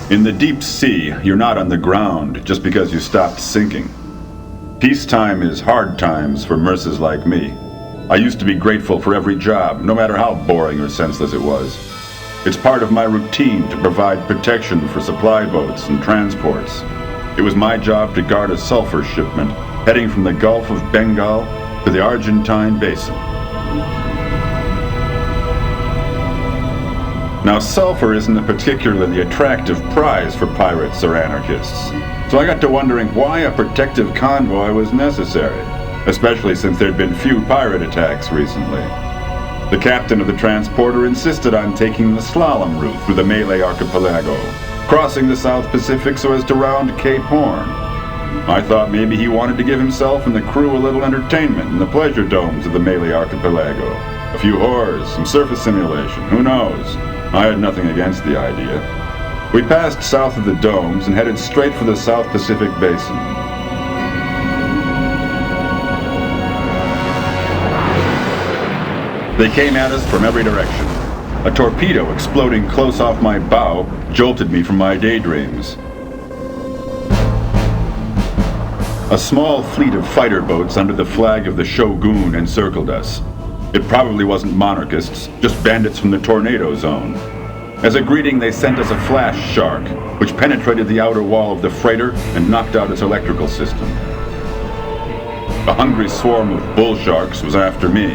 In the deep sea, you're not on the ground just because you stopped sinking. Peacetime is hard times for merces like me. I used to be grateful for every job, no matter how boring or senseless it was. It's part of my routine to provide protection for supply boats and transports. It was my job to guard a sulfur shipment heading from the Gulf of Bengal to the Argentine Basin. Now, sulfur isn't a particularly attractive prize for pirates or anarchists, so I got to wondering why a protective convoy was necessary, especially since there'd been few pirate attacks recently. The captain of the transporter insisted on taking the slalom route through the Malay archipelago, crossing the South Pacific so as to round Cape Horn. I thought maybe he wanted to give himself and the crew a little entertainment in the pleasure domes of the Malay archipelago. A few whores, some surface simulation, who knows? I had nothing against the idea. We passed south of the domes and headed straight for the South Pacific Basin. They came at us from every direction. A torpedo exploding close off my bow jolted me from my daydreams. A small fleet of fighter boats under the flag of the Shogun encircled us. It probably wasn't monarchists, just bandits from the tornado zone. As a greeting, they sent us a flash shark, which penetrated the outer wall of the freighter and knocked out its electrical system. A hungry swarm of bull sharks was after me.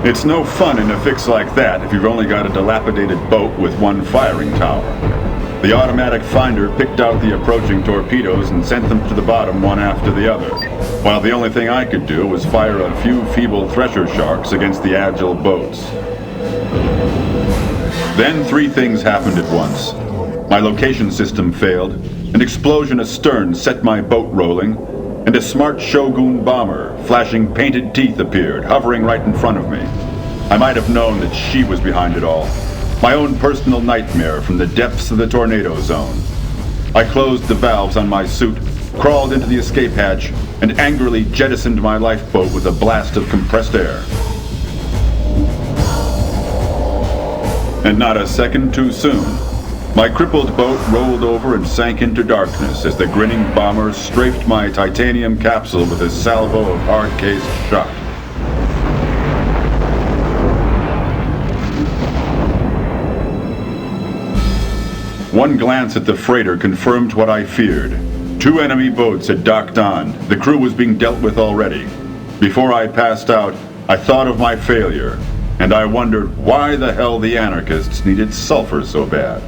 It's no fun in a fix like that if you've only got a dilapidated boat with one firing tower. The automatic finder picked out the approaching torpedoes and sent them to the bottom one after the other, while the only thing I could do was fire a few feeble thresher sharks against the agile boats. Then three things happened at once. My location system failed, an explosion astern set my boat rolling, and a smart Shogun bomber, flashing painted teeth, appeared, hovering right in front of me. I might have known that she was behind it all. My own personal nightmare from the depths of the tornado zone. I closed the valves on my suit, crawled into the escape hatch, and angrily jettisoned my lifeboat with a blast of compressed air. And not a second too soon, my crippled boat rolled over and sank into darkness as the grinning bomber strafed my titanium capsule with a salvo of hard-cased shot. One glance at the freighter confirmed what I feared. Two enemy boats had docked on. The crew was being dealt with already. Before I passed out, I thought of my failure, and I wondered why the hell the anarchists needed sulfur so bad.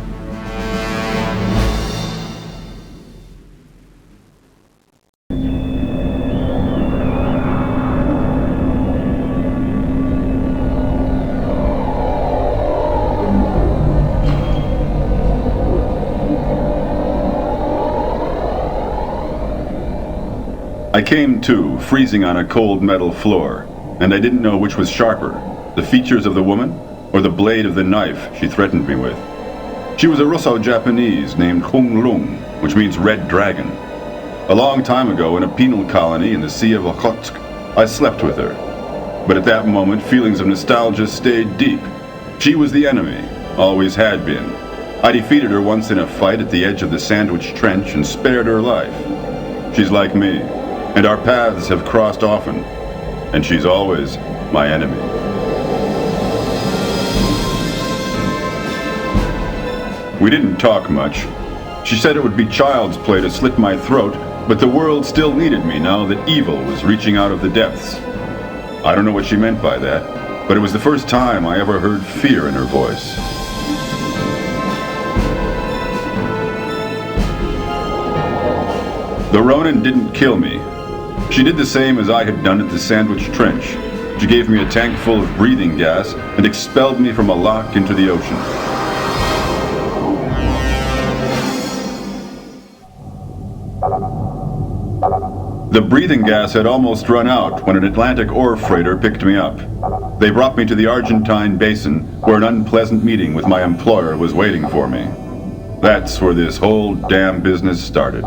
I came to, freezing on a cold metal floor, and I didn't know which was sharper, the features of the woman or the blade of the knife she threatened me with. She was a Russo-Japanese named Hung Lung, which means Red Dragon. A long time ago, in a penal colony in the Sea of Okhotsk, I slept with her. But at that moment, feelings of nostalgia stayed deep. She was the enemy, always had been. I defeated her once in a fight at the edge of the Sandwich Trench and spared her life. She's like me, and our paths have crossed often, and she's always my enemy. We didn't talk much. She said it would be child's play to slit my throat, but the world still needed me now that evil was reaching out of the depths. I don't know what she meant by that, but it was the first time I ever heard fear in her voice. The Ronin didn't kill me. She did the same as I had done at the Sandwich Trench. She gave me a tank full of breathing gas and expelled me from a lock into the ocean. The breathing gas had almost run out when an Atlantic ore freighter picked me up. They brought me to the Argentine Basin, where an unpleasant meeting with my employer was waiting for me. That's where this whole damn business started.